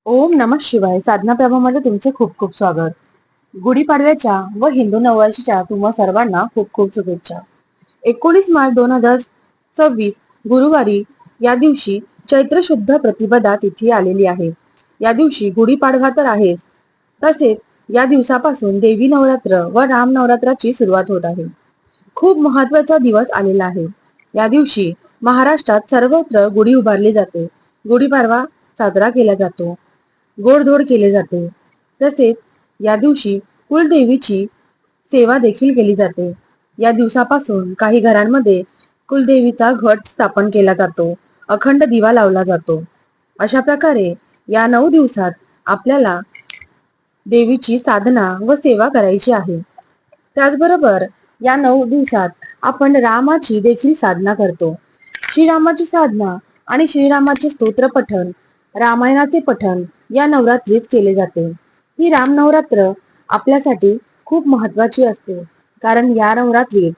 ओम नमः शिवाय. साधना प्रभामध्ये तुमचे खूप खूप स्वागत. गुढीपाडव्याच्या व हिंदू नववर्षाच्या तुम्हा सर्वांना खूप खूप शुभेच्छा. 19 मार्च 2026 गुरुवारी या दिवशी चैत्र शुद्ध प्रतिपदा तिथी आलेली आहे. या दिवशी गुढीपाडवा तर आहेच, तसेच या दिवसापासून देवी नवरात्र व राम नवरात्राची सुरुवात होत आहे. खूप महत्वाचा दिवस आलेला आहे. या दिवशी महाराष्ट्रात सर्वत्र गुढी उभारली जाते. गुढीपाडवा साजरा केला जातो, गोडधोड केले जाते. तसेच या दिवशी कुलदेवीची सेवा देखील केली जाते. या दिवसापासून काही घरांमध्ये कुलदेवीचा घट स्थापन केला जातो, अखंड दिवा लावला जातो. अशा प्रकारे या 9 दिवसात आपल्याला देवीची साधना व सेवा करायची आहे. त्याचबरोबर या 9 दिवसात आपण रामाची देखील साधना करतो. श्रीरामाची साधना आणि श्रीरामाचे स्तोत्र पठण, रामायणाचे पठण या नवरात्रीत केले जाते. ही राम नवरात्र आपल्यासाठी खूप महत्वाची असते, कारण या नवरात्रीत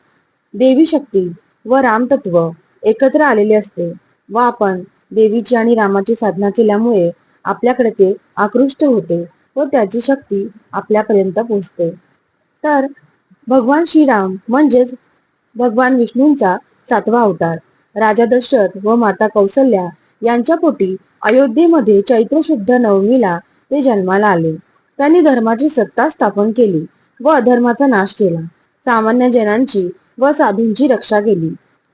देवी शक्ती व रामतत्व एकत्र आलेले असते व आपण देवीची आणि रामाची साधना केल्यामुळे आपल्याकडे ते आकृष्ट होते व त्याची शक्ती आपल्यापर्यंत पोहोचते. तर भगवान श्रीराम म्हणजेच भगवान विष्णूंचा 7वा अवतार राजा दशरथ व माता कौसल्या यांच्या पोटी अयोध्येमध्ये चैत्र शुद्ध नवमीला ते जन्माला आले. त्यांनी धर्माची सत्ता स्थापन केली व अधर्माचा नाश केला. सामान्य जनांची व साधूंची रक्षा केली.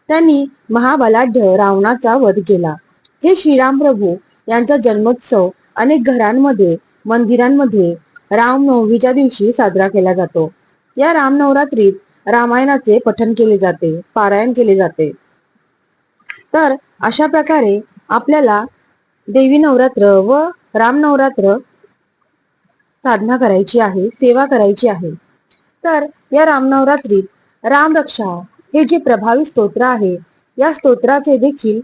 त्यांनी महाबलाढ्य रावणाचा वध केला. हे श्रीराम प्रभू यांचा जन्मोत्सव अनेक घरांमध्ये, मंदिरांमध्ये रामनवमीच्या दिवशी साजरा केला जातो. या रामनवरात्रीत रामायणाचे पठण केले जाते, पारायण केले जाते. तर अशा प्रकारे आपल्याला देवी नवरात्र व राम नवरात्र साधना करायची आहे, सेवा करायची आहे. तर या रामनवरात्रीत रामरक्षा हे जे प्रभावी स्तोत्र आहे, या स्तोत्राचे देखील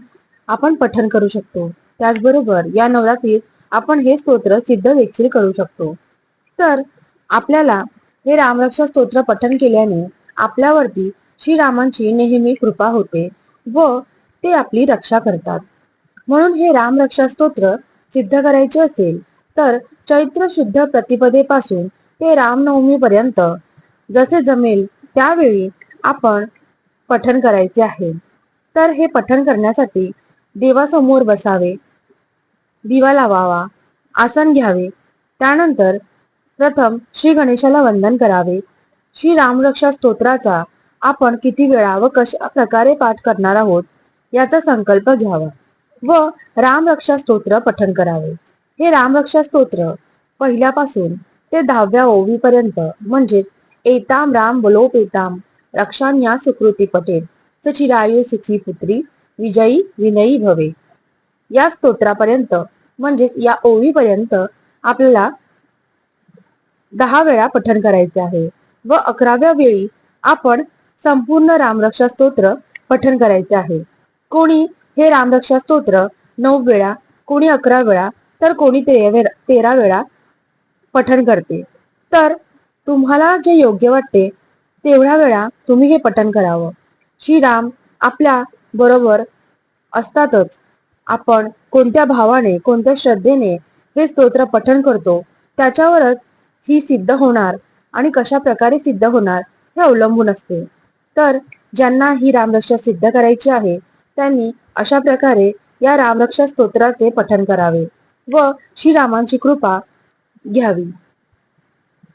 आपण पठण करू शकतो. त्याचबरोबर या नवरात्रीत आपण हे स्तोत्र सिद्ध देखील करू शकतो. तर आपल्याला हे रामरक्षा स्तोत्र पठण केल्याने आपल्यावरती श्रीरामांची नेहमी कृपा होते व ते आपली रक्षा करतात. म्हणून हे रामरक्षा स्तोत्र सिद्ध करायचे असेल तर चैत्र शुद्ध प्रतिपदेपासून ते रामनवमी पर्यंत जसे जमेल त्यावेळी आपण पठण करायचे आहे. तर हे पठण करण्यासाठी देवासमोर बसावे, दिवा लावावा, आसन घ्यावे. त्यानंतर प्रथम श्री गणेशाला वंदन करावे. श्री रामरक्षा स्तोत्राचा आपण किती वेळा व कशा प्रकारे पाठ करणार आहोत याचा संकल्प घ्यावा व रामरक्षा स्तोत्र पठण करावे. हे रामरक्षा स्तोत्र पहिल्यापासून ते 10व्या ओवीपर्यंत म्हणजे एताम राम बलोपेताम रक्षान्या सुकृती पटेल सचिरायू सुखी पुत्री विजयी विनयी भवे या स्तोत्रापर्यंत म्हणजे या ओवीपर्यंत आपल्याला 10 वेळा पठण करायचे आहे व 11व्या वेळी आपण संपूर्ण रामरक्षा स्तोत्र पठण करायचे आहे. कोणी हे रामरक्षा स्तोत्र 9 वेळा, कोणी 11 वेळा तर कोणी 13 वेळा पठण करते. तर तुम्हाला जे योग्य वाटते तेवढ्या वेळा तुम्ही हे पठण करावं. श्रीराम आपल्या बरोबर असतातच. आपण कोणत्या भावाने, कोणत्या श्रद्धेने हे स्तोत्र पठण करतो त्याच्यावरच ही सिद्ध होणार आणि कशा प्रकारे सिद्ध होणार हे अवलंबून असते. तर ज्यांना ही रामरक्षा सिद्ध करायची आहे त्यांनी अशा प्रकारे या रामरक्षा स्तोत्राचे पठण करावे व श्रीरामांची कृपा घ्यावी.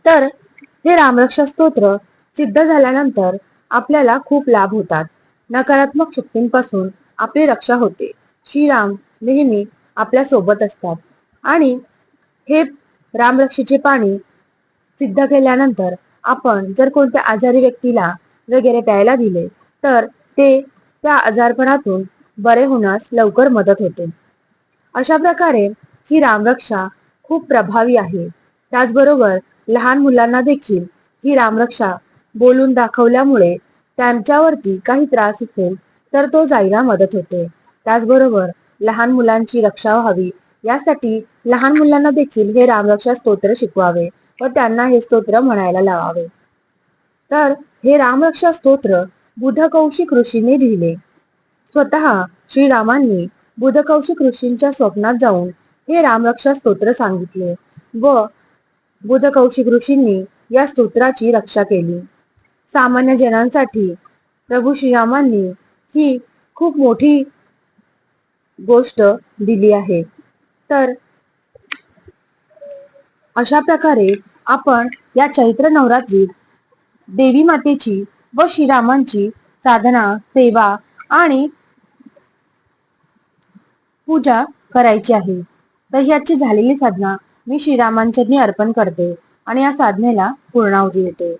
तर हे रामरक्षा स्तोत्र सिद्ध झाल्यानंतर आपल्याला खूप लाभ होतात. नकारात्मक शक्तींपासून आपली रक्षा होते. श्रीराम नेहमी आपल्या सोबत असतात आणि हे रामरक्षेचे पाणी सिद्ध केल्यानंतर आपण जर कोणत्या आजारी व्यक्तीला वगैरे प्यायला दिले तर ते त्या आजारपणातून बरे होण्यास लवकर मदत होते. अशा प्रकारे ही रामरक्षा खूप प्रभावी आहे. त्याचबरोबर लहान मुलांना देखील ही रामरक्षा बोलून दाखवल्यामुळे त्यांच्यावरती काही त्रास असेल तर तो जायला मदत होते. त्याचबरोबर लहान मुलांची रक्षा व्हावी यासाठी लहान मुलांना देखील हे रामरक्षा स्तोत्र शिकवावे व त्यांना हे स्तोत्र म्हणायला लावावे. तर हे रामरक्षा स्तोत्र बुधकौशिक ऋषीने लिहिले. स्वतः श्रीरामांनी बुधकौशिक ऋषींच्या स्वप्नात जाऊन हे रामरक्षा स्तोत्र सांगितले व बुधकौशिक ऋषींनी या स्तोत्राची रक्षा केली. सामान्य जनांसाठी प्रभू श्रीरामांनी ही खूप मोठी गोष्ट दिली आहे. तर अशा प्रकारे आपण या चैत्र नवरात्रीत देवी मातेची व श्रीरामांची साधना, सेवा आणि पूजा करायची आहे. तर याची झालेली साधना मी श्रीरामांचरणी अर्पण करते आणि या साधनेला पूर्णाहुती देते.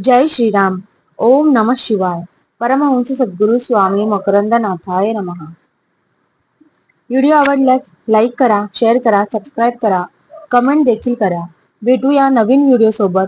जय श्रीराम. ओम नमः शिवाय. परमहंस सद्गुरु स्वामी मकरंदनाथाय नमः. व्हिडिओ आवडल्यास लाईक करा, शेअर करा, सबस्क्राईब करा, कमेंट देखील करा. भेटूया नवीन व्हिडिओ सोबत.